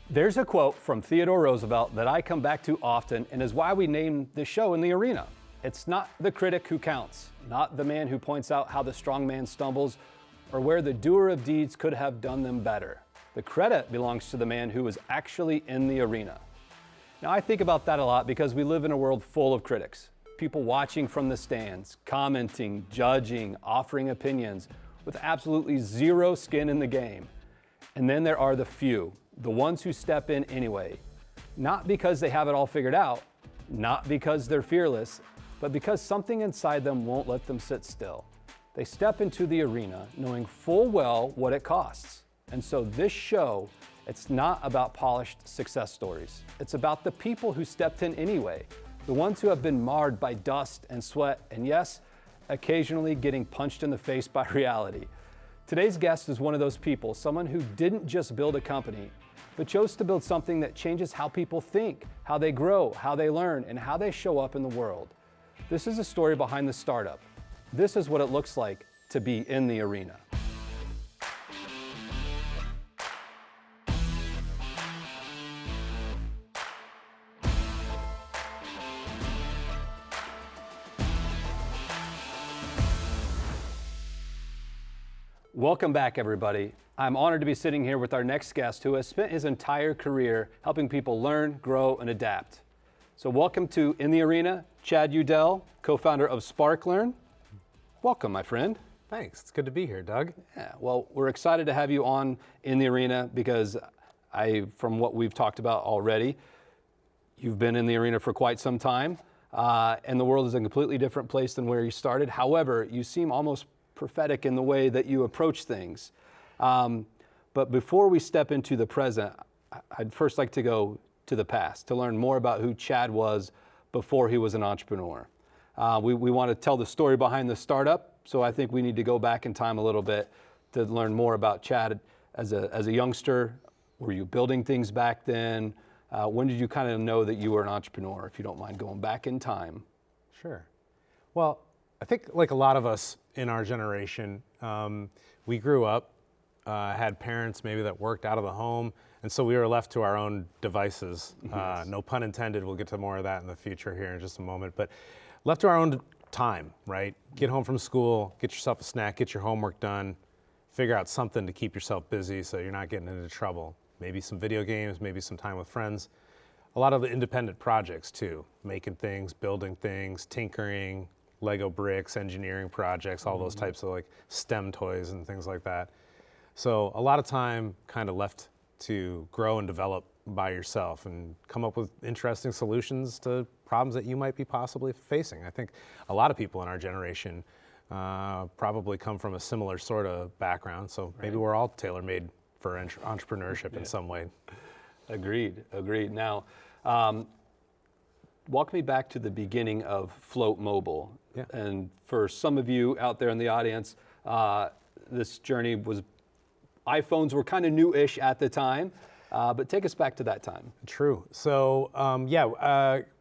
There's a quote from Theodore Roosevelt that I come back to often and is why we named the show In the Arena. It's not the critic who counts, not the man who points out how the strong man stumbles or where the doer of deeds could have done them better. The credit belongs to the man who is actually in the arena. Now, I think about that a lot because we live in a world full of critics, people watching from the stands, commenting, judging, offering opinions with absolutely zero skin in the game. And then there are the few, the ones who step in anyway, not because they have it all figured out, not because they're fearless, but because something inside them won't let them sit still. They step into the arena knowing full well what it costs. And so this show, it's not about polished success stories. It's about the people who stepped in anyway, the ones who have been marred by dust and sweat, and yes, occasionally getting punched in the face by reality. Today's guest is one of those people, someone who didn't just build a company, but chose to build something that changes how people think, how they grow, how they learn, and how they show up in the world. This is a story behind the startup. This is what it looks like to be in the arena. Welcome back, everybody. I'm honored to be sitting here with our next guest who has spent his entire career helping people learn, grow, and adapt. So welcome to In the Arena, Chad Udell, co-founder of SparkLearn. Welcome, my friend. Thanks. It's good to be here, Doug. Yeah, well, we're excited to have you on In the Arena because from what we've talked about already, you've been in the arena for quite some time, and the world is a completely different place than where you started. However, you seem almost prophetic in the way that you approach things. But before we step into the present, I'd first like to go to the past to learn more about who Chad was before he was an entrepreneur. We want to tell the story behind the startup, so I think we need to go back in time a little bit to learn more about Chad as a youngster. Were you building things back then? When did you kind of know that you were an entrepreneur, if you don't mind going back in time? Sure. Well, I think like a lot of us in our generation, we grew up, had parents maybe that worked out of the home, and so we were left to our own devices. Yes. No pun intended, we'll get to more of that in the future here in just a moment, but left to our own time, right? Get home from school, get yourself a snack, get your homework done, figure out something to keep yourself busy so you're not getting into trouble. Maybe some video games, maybe some time with friends. A lot of the independent projects too, making things, building things, tinkering, Lego bricks, engineering projects, all those types of like STEM toys and things like that. So a lot of time kind of left to grow and develop by yourself and come up with interesting solutions to problems that you might be possibly facing. I think a lot of people in our generation probably come from a similar sort of background, so maybe we're all tailor-made for entrepreneurship in some way. Agreed. Now, walk me back to the beginning of Float Mobile. Yeah. And for some of you out there in the audience, this journey was, iPhones were kind of new-ish at the time, but take us back to that time. True. So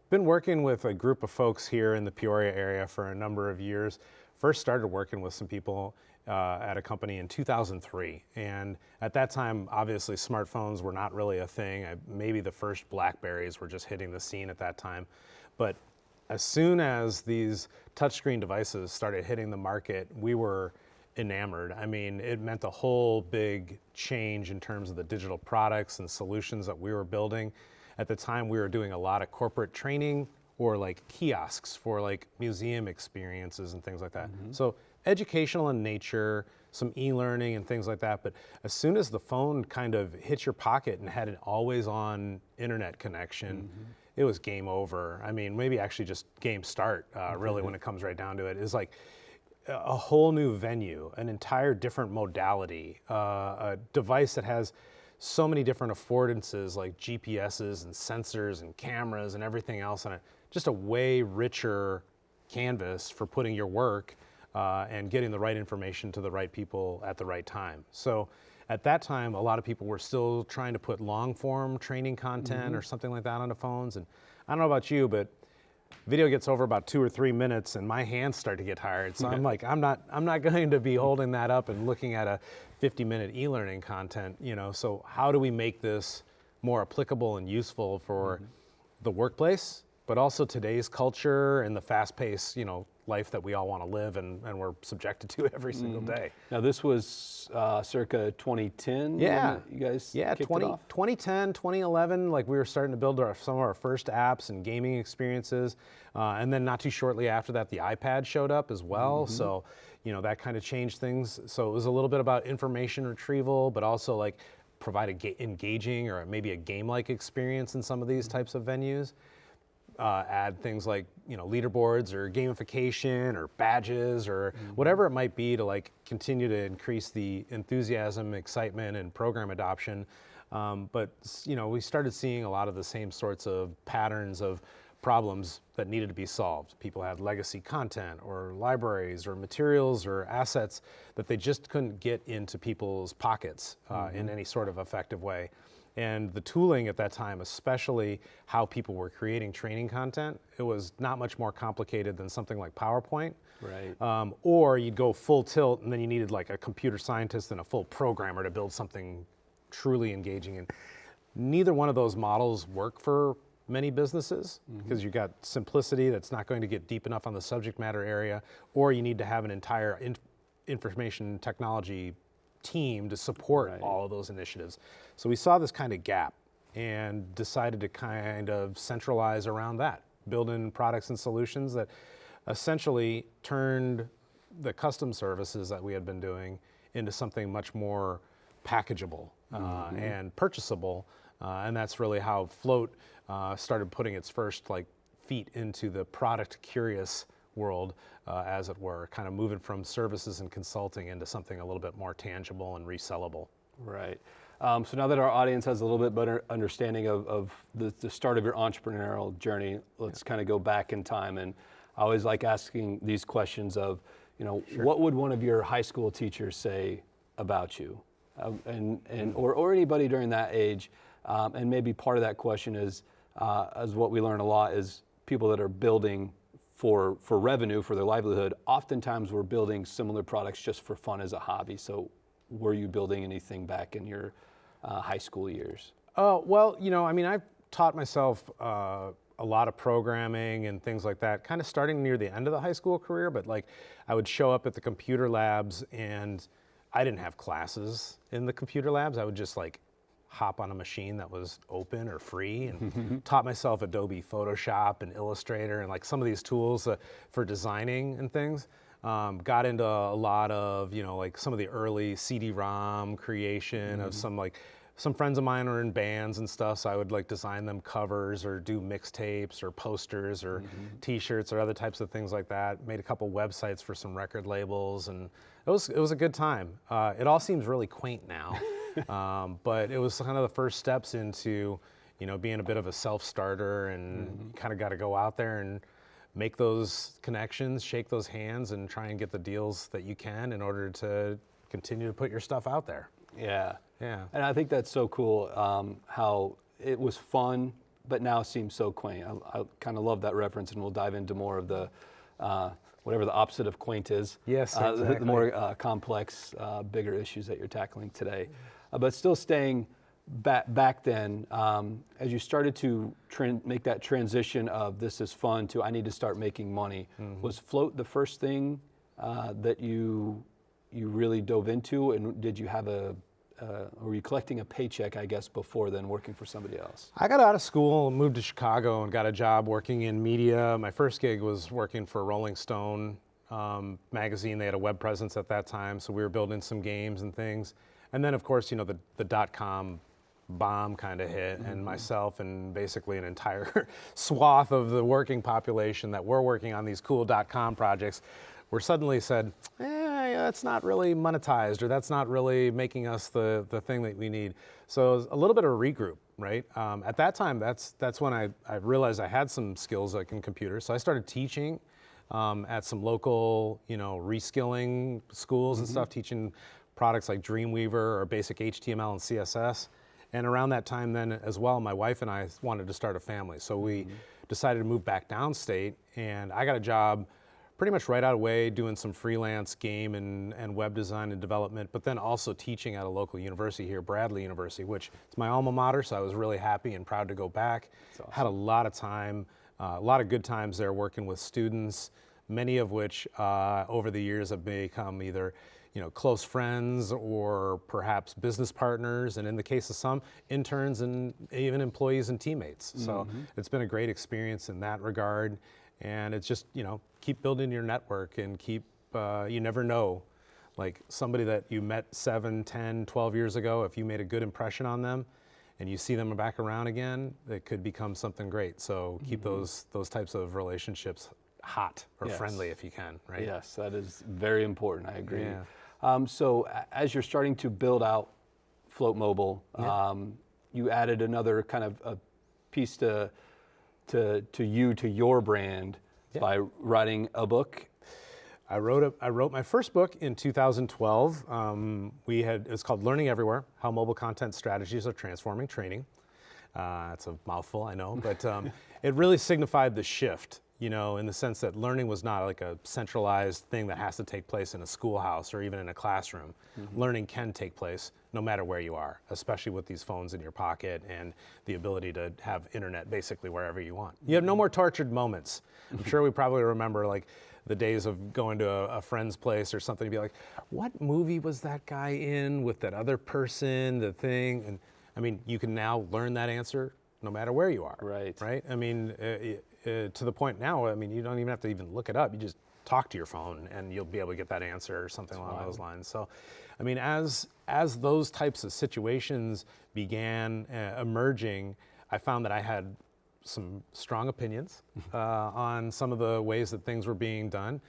been working with a group of folks here in the Peoria area for a number of years. First started working with some people at a company in 2003. And at that time, obviously smartphones were not really a thing. Maybe the first Blackberries were just hitting the scene at that time. But as soon as these touchscreen devices started hitting the market, we were enamored. I mean, it meant a whole big change in terms of the digital products and solutions that we were building. At the time, we were doing a lot of corporate training or like kiosks for like museum experiences and things like that. So educational in nature, some e-learning and things like that. But as soon as the phone kind of hit your pocket and had an always on internet connection, it was game over. I mean, maybe actually just game start, really, when it comes right down to it. It's like a whole new venue, an entire different modality, a device that has so many different affordances like GPSs and sensors and cameras and everything else on it. Just a way richer canvas for putting your work and getting the right information to the right people at the right time. So at that time, a lot of people were still trying to put long form training content or something like that onto phones. And I don't know about you, but video gets over about 2 or 3 minutes and my hands start to get tired. So I'm like, I'm not going to be holding that up and looking at a 50-minute e-learning content, you know. So how do we make this more applicable and useful for the workplace, but also today's culture and the fast-paced, life that we all want to live and we're subjected to every single day. Now this was circa 2010. Yeah. You guys Yeah, kicked it off? 2010, 2011, like we were starting to build some of our first apps and gaming experiences. And then not too shortly after that, the iPad showed up as well. So, that kind of changed things. So it was a little bit about information retrieval, but also like provide engaging or maybe a game-like experience in some of these types of venues. Add things like leaderboards or gamification or badges or whatever it might be to like continue to increase the enthusiasm, excitement, and program adoption. But we started seeing a lot of the same sorts of patterns of problems that needed to be solved. People had legacy content or libraries or materials or assets that they just couldn't get into people's pockets in any sort of effective way. And the tooling at that time, especially how people were creating training content, it was not much more complicated than something like PowerPoint. Right. Or you'd go full tilt and then you needed like a computer scientist and a full programmer to build something truly engaging. And neither one of those models work for many businesses because you got simplicity that's not going to get deep enough on the subject matter area, or you need to have an entire information technology team to support all of those initiatives. So we saw this kind of gap and decided to kind of centralize around that, build in products and solutions that essentially turned the custom services that we had been doing into something much more packageable and purchasable. And that's really how Float started putting its first feet into the product curious world, as it were, kind of moving from services and consulting into something a little bit more tangible and resellable. Right. So now that our audience has a little bit better understanding of the start of your entrepreneurial journey, let's kind of go back in time. And I always like asking these questions of, what would one of your high school teachers say about you? Or anybody during that age. And maybe part of that question is, as what we learn a lot is people that are building for revenue, for their livelihood, oftentimes we're building similar products just for fun as a hobby. So were you building anything back in your high school years? Well, I've taught myself a lot of programming and things like that, kind of starting near the end of the high school career, but I would show up at the computer labs and I didn't have classes in the computer labs. I would just hop on a machine that was open or free and taught myself Adobe Photoshop and Illustrator and some of these tools for designing and things. Got into a lot of, some of the early CD-ROM creation of some friends of mine are in bands and stuff, so I would design them covers or do mixtapes or posters or t-shirts or other types of things like that. Made a couple websites for some record labels, and it was a good time. It all seems really quaint now. But it was kind of the first steps into, being a bit of a self-starter and kind of got to go out there and make those connections, shake those hands, and try and get the deals that you can in order to continue to put your stuff out there. Yeah. Yeah. And I think that's so cool, how it was fun, but now seems so quaint. I kind of love that reference, and we'll dive into more of the, whatever the opposite of quaint is. Yes, exactly. The more complex, bigger issues that you're tackling today. But still staying back then, as you started to make that transition of this is fun to I need to start making money, was Float the first thing that you really dove into? And did you have were you collecting a paycheck, I guess, before then working for somebody else? I got out of school and moved to Chicago and got a job working in media. My first gig was working for Rolling Stone magazine. They had a web presence at that time, so we were building some games and things. And then, of course, the dot-com bomb kind of hit, and myself and basically an entire swath of the working population that were working on these cool dot-com projects were suddenly said, that's not really monetized, or that's not really making us the thing that we need. So it was a little bit of a regroup, right? At that time, that's when I realized I had some skills in computers. So I started teaching at some local, reskilling schools and stuff, teaching products like Dreamweaver or basic HTML and CSS. And around that time then as well, my wife and I wanted to start a family. So we decided to move back downstate, and I got a job pretty much right out of the way doing some freelance game and web design and development, but then also teaching at a local university here, Bradley University, which is my alma mater, so I was really happy and proud to go back. Awesome. Had a lot of time, a lot of good times there working with students, many of which over the years have become either close friends or perhaps business partners, and in the case of some, interns and even employees and teammates. So it's been a great experience in that regard. And it's just, keep building your network and keep, you never know, like somebody that you met 7, 10, 12 years ago, if you made a good impression on them and you see them back around again, it could become something great. So keep those types of relationships hot or friendly if you can, right? Yes, that is very important, I agree. Yeah. So as you're starting to build out Float Mobile, you added another kind of a piece to your brand by writing a book. I wrote my first book in 2012. It's called Learning Everywhere: How Mobile Content Strategies Are Transforming Training. It's a mouthful, I know, but it really signified the shift, in the sense that learning was not like a centralized thing that has to take place in a schoolhouse or even in a classroom. Learning can take place no matter where you are, especially with these phones in your pocket and the ability to have internet basically wherever you want. You have no more tortured moments. I'm sure we probably remember like the days of going to a friend's place or something to be like, what movie was that guy in with that other person, the thing? And I mean, you can now learn that answer no matter where you are. Right. Right? I mean, to the point now, I mean, you don't even have to even look it up. You just talk to your phone and you'll be able to get that answer or something along those lines. So, I mean, as those types of situations began emerging, I found that I had some strong opinions on some of the ways that things were being done.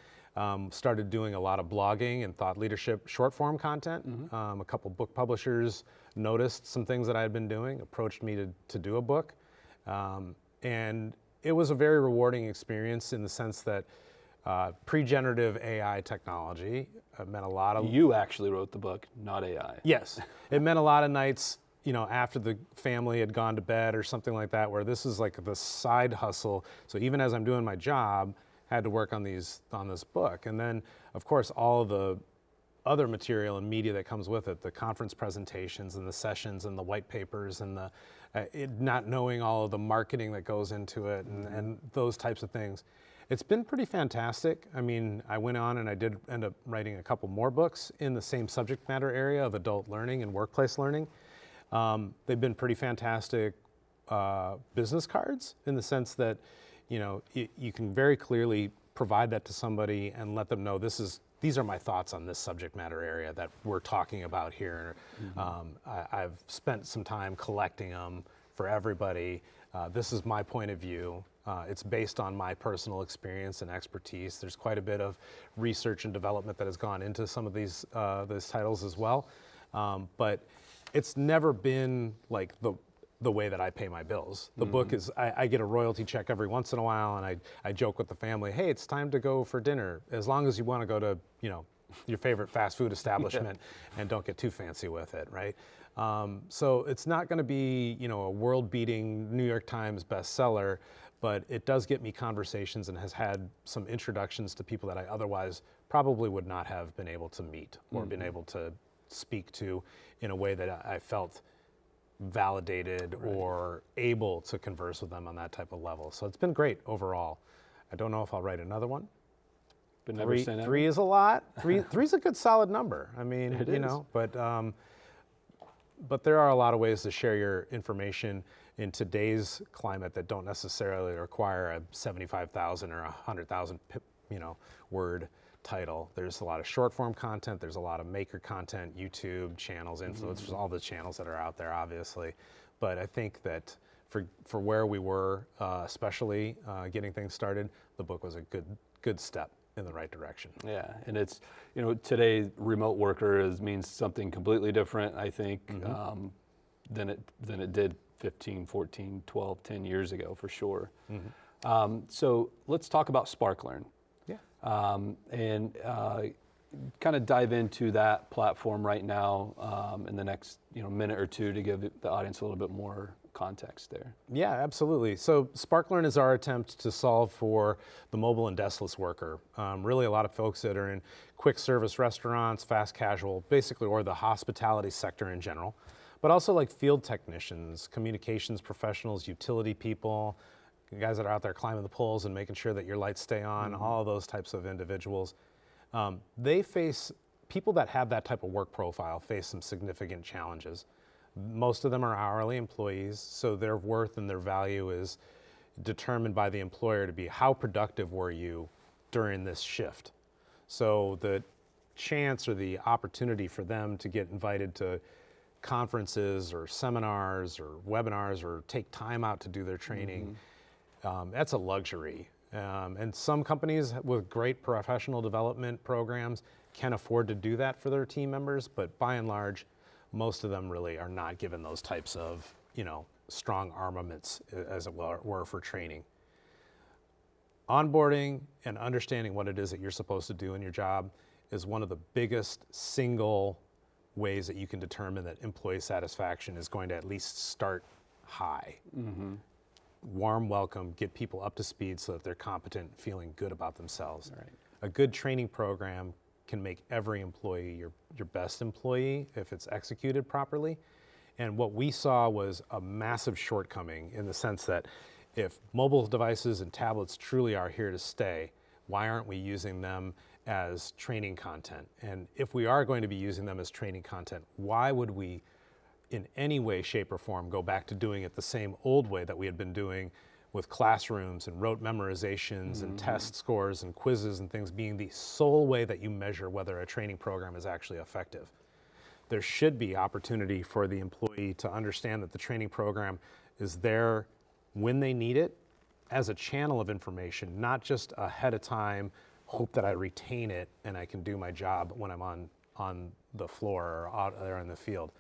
Started doing a lot of blogging and thought leadership short form content. A couple book publishers noticed some things that I had been doing, approached me to do a book. And it was a very rewarding experience in the sense that pre-generative AI technology meant a lot of... You actually wrote the book, not AI. Yes. It meant a lot of nights, after the family had gone to bed or something like that, where this is like the side hustle. So even as I'm doing my job, I had to work on this book. And then, of course, all of the other material and media that comes with it, the conference presentations and the sessions and the white papers and not knowing all of the marketing that goes into it and those types of things. It's been pretty fantastic. I mean, I went on and I did end up writing a couple more books in the same subject matter area of adult learning and workplace learning. They've been pretty fantastic business cards in the sense that, you can very clearly provide that to somebody and let them know these are my thoughts on this subject matter area that we're talking about here. I've spent some time collecting them for everybody. This is my point of view. It's based on my personal experience and expertise. There's quite a bit of research and development that has gone into some of these titles as well. But it's never been like the way that I pay my bills. The book is, I get a royalty check every once in a while, and I joke with the family, hey, it's time to go for dinner, as long as you want to go to, your favorite fast food establishment and don't get too fancy with it, right? So it's not going to be, a world-beating New York Times bestseller, but it does get me conversations and has had some introductions to people that I otherwise probably would not have been able to meet or been able to speak to in a way that I felt validated or able to converse with them on that type of level. So it's been great overall. I don't know if I'll write another one. But never say never. 3 is a lot. Three's a good solid number. I mean, it is. But there are a lot of ways to share your information in today's climate that don't necessarily require a 75,000 or 100,000 word title. There's a lot of short form content, there's a lot of maker content, YouTube channels, influencers, all the channels that are out there, obviously. But I think that for where we were, especially getting things started, the book was a good step in the right direction. Yeah, and it's, today remote worker means something completely different, I think, than it did 15, 14, 12, 10 years ago, for sure. So let's talk about SparkLearn. And kind of dive into that platform right now in the next minute or two to give the audience a little bit more context there. Yeah, absolutely. So SparkLearn is our attempt to solve for the mobile and deskless worker. Really a lot of folks that are in quick service restaurants, fast casual, basically, or the hospitality sector in general, but also like field technicians, communications professionals, utility people, guys that are out there climbing the poles and making sure that your lights stay on, all those types of individuals. People that have that type of work profile face some significant challenges. Most of them are hourly employees, so their worth and their value is determined by the employer to be how productive were you during this shift. So the chance or the opportunity for them to get invited to conferences or seminars or webinars or take time out to do their training, that's a luxury. And some companies with great professional development programs can afford to do that for their team members, but by and large, most of them really are not given those types of, strong armaments, as it were, for training. Onboarding and understanding what it is that you're supposed to do in your job is one of the biggest single ways that you can determine that employee satisfaction is going to at least start high. Warm welcome, get people up to speed so that they're competent, feeling good about themselves. Right. A good training program can make every employee your best employee if it's executed properly. And what we saw was a massive shortcoming in the sense that if mobile devices and tablets truly are here to stay, why aren't we using them as training content? And if we are going to be using them as training content, why would we in any way, shape, or form go back to doing it the same old way that we had been doing with classrooms and rote memorizations and test scores and quizzes and things being the sole way that you measure whether a training program is actually effective? There should be opportunity for the employee to understand that the training program is there when they need it as a channel of information, not just ahead of time, hope that I retain it and I can do my job when I'm on the floor or out there in the field.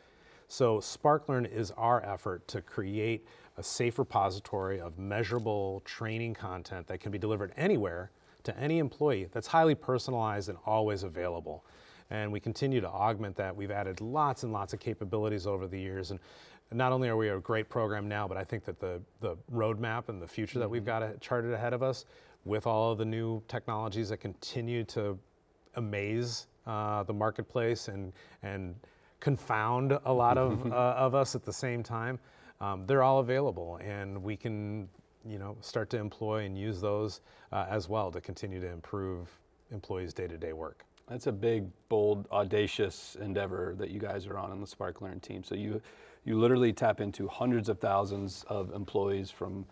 So SparkLearn is our effort to create a safe repository of measurable training content that can be delivered anywhere to any employee that's highly personalized and always available. And we continue to augment that. We've added lots and lots of capabilities over the years. And not only are we a great program now, but I think that the roadmap and the future that we've got charted ahead of us with all of the new technologies that continue to amaze the marketplace and confound a lot of us at the same time, they're all available, and we can start to employ and use those as well to continue to improve employees' day-to-day work. That's a big, bold, audacious endeavor that you guys are on the SparkLearn team. So you literally tap into hundreds of thousands of employees from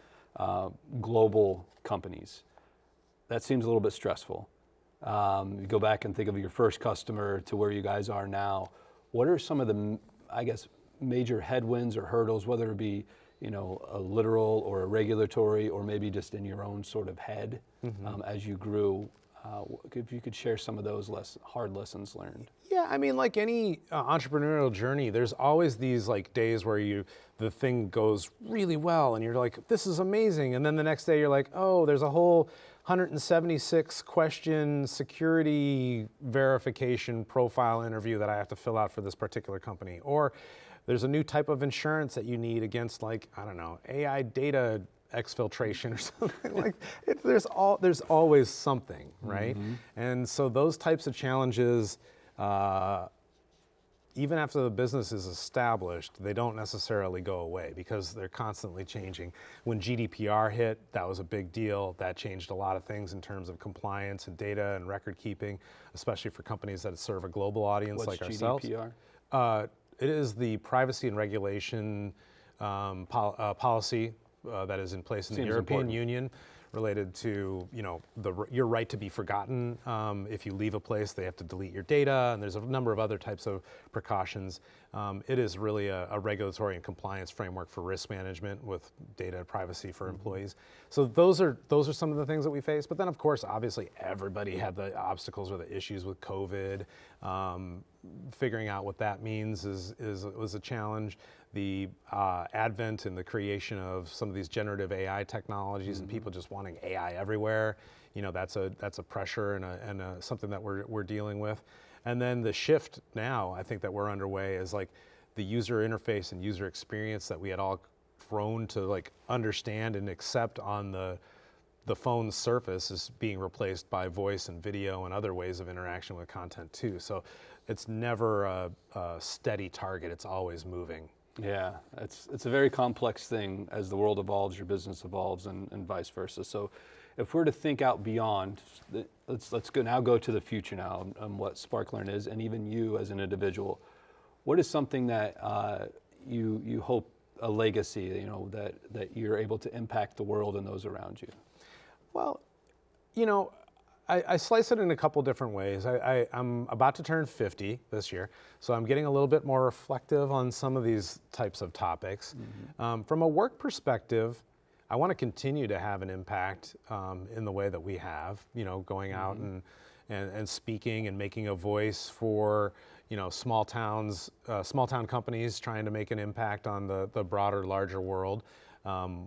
global companies. That seems a little bit stressful. You go back and think of your first customer to where you guys are now. What are some of the, major headwinds or hurdles, whether it be, a literal or a regulatory, or maybe just in your own sort of head as you grew? If you could share some of those hard lessons learned. Yeah, like any entrepreneurial journey, there's always these days where the thing goes really well and you're like, this is amazing. And then the next day you're like, oh, there's a whole 176 question security verification profile interview that I have to fill out for this particular company. Or there's a new type of insurance that you need against AI data exfiltration or something. There's always something, right? And so those types of challenges, even after the business is established, they don't necessarily go away because they're constantly changing. When GDPR hit, that was a big deal. That changed a lot of things in terms of compliance and data and record keeping, especially for companies that serve a global audience like ourselves. What's GDPR? It is the privacy and regulation policy that is in place in the European Union, related to your right to be forgotten. If you leave a place, they have to delete your data, and there's a number of other types of precautions. It is really a regulatory and compliance framework for risk management with data privacy for employees. So those are some of the things that we face. But then, of course, obviously, everybody had the obstacles or the issues with COVID. Figuring out what that means was a challenge. The advent and the creation of some of these generative AI technologies and people just wanting AI everywhere, that's a pressure and something that we're dealing with. And then the shift now, I think that we're underway is the user interface and user experience that we had all grown to like understand and accept on the phone's surface is being replaced by voice and video and other ways of interaction with content too. So it's never a steady target, it's always moving. Yeah, it's a very complex thing as the world evolves, your business evolves, and vice versa. So if we're to think out beyond, let's go to the future now and what SparkLearn is, and even you as an individual. What is something that you hope, a legacy, you know, that you're able to impact the world and those around you? Well, you know, I slice it in a couple different ways. I'm about to turn 50 this year, so I'm getting a little bit more reflective on some of these types of topics. Mm-hmm. From a work perspective, I want to continue to have an impact in the way that we have, you know, going out and speaking and making a voice for, you know, small town companies trying to make an impact on the broader, larger world.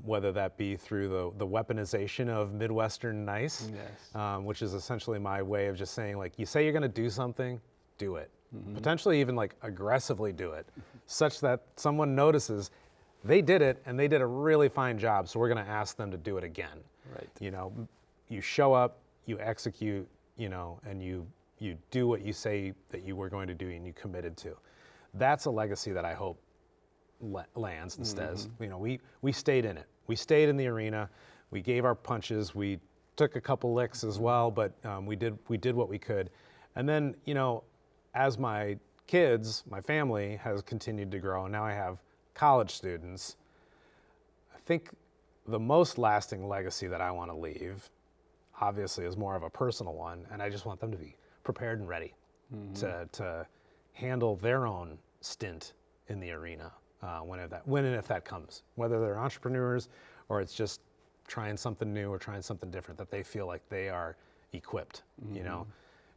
Whether that be through the weaponization of Midwestern nice, yes. Which is essentially my way of just saying, like, you say you're going to do something, do it. Mm-hmm. Potentially even like aggressively do it, such that someone notices they did it and they did a really fine job, so we're going to ask them to do it again. Right. You know, you show up, you execute, you know, and you do what you say that you were going to do and you committed to. That's a legacy that I hope lands and stays. Mm-hmm. You know, we stayed in it. We stayed in the arena. We gave our punches. We took a couple licks as well, but we did what we could. And then, you know, as my family has continued to grow, and now I have college students, I think the most lasting legacy that I want to leave, obviously, is more of a personal one, and I just want them to be prepared and ready to handle their own stint in the arena. When and if that comes, whether they're entrepreneurs or it's just trying something new or trying something different, that they feel like they are equipped. Mm-hmm. You know,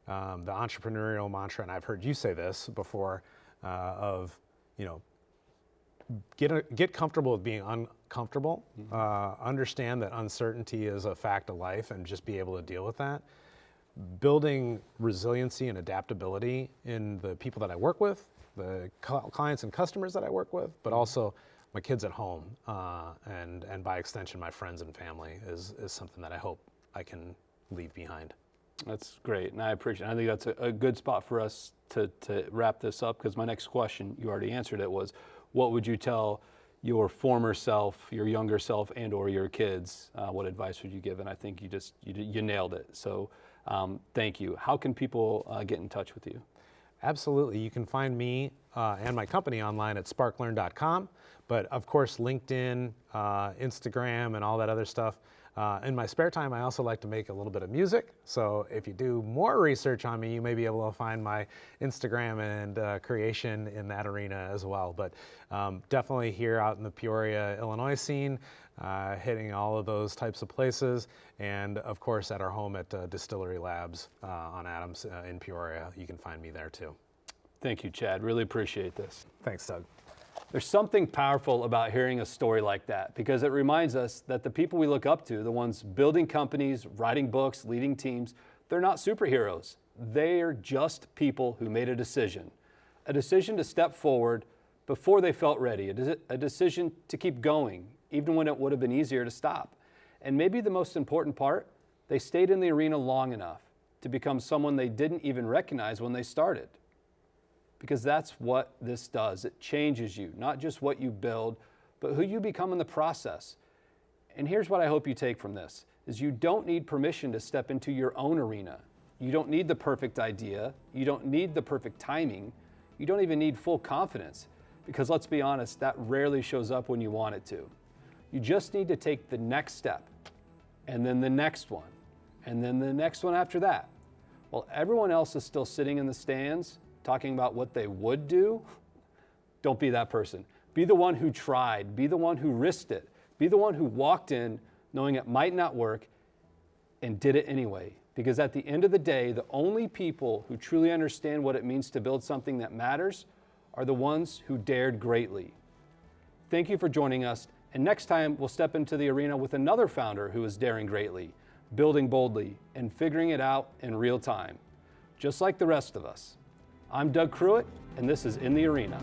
the entrepreneurial mantra, and I've heard you say this before, of, you know, get comfortable with being uncomfortable, understand that uncertainty is a fact of life, and just be able to deal with that. Building resiliency and adaptability in the people that I work with, the clients and customers that I work with, but also my kids at home, and by extension, my friends and family is something that I hope I can leave behind. That's great, and I appreciate it. I think that's a good spot for us to wrap this up, because my next question, you already answered it, was what would you tell your former self, your younger self, and or your kids? What advice would you give? And I think you nailed it. So thank you. How can people get in touch with you? Absolutely. You can find me and my company online at SparkLearn.com, but of course LinkedIn, Instagram, and all that other stuff. In my spare time, I also like to make a little bit of music. So if you do more research on me, you may be able to find my Instagram and creation in that arena as well. But definitely here out in the Peoria, Illinois scene, hitting all of those types of places. And of course, at our home at Distillery Labs on Adams in Peoria, you can find me there too. Thank you, Chad. Really appreciate this. Thanks, Doug. There's something powerful about hearing a story like that, because it reminds us that the people we look up to, the ones building companies, writing books, leading teams, they're not superheroes. They're just people who made a decision to step forward before they felt ready, a decision to keep going, even when it would have been easier to stop. And maybe the most important part, they stayed in the arena long enough to become someone they didn't even recognize when they started. Because that's what this does. It changes you, not just what you build, but who you become in the process. And here's what I hope you take from this, is you don't need permission to step into your own arena. You don't need the perfect idea. You don't need the perfect timing. You don't even need full confidence, because let's be honest, that rarely shows up when you want it to. You just need to take the next step, and then the next one, and then the next one after that. While everyone else is still sitting in the stands, talking about what they would do, don't be that person. Be the one who tried. Be the one who risked it. Be the one who walked in knowing it might not work and did it anyway. Because at the end of the day, the only people who truly understand what it means to build something that matters are the ones who dared greatly. Thank you for joining us. And next time, we'll step into the arena with another founder who is daring greatly, building boldly, and figuring it out in real time, just like the rest of us. I'm Doug Cruitt, and this is In the Arena.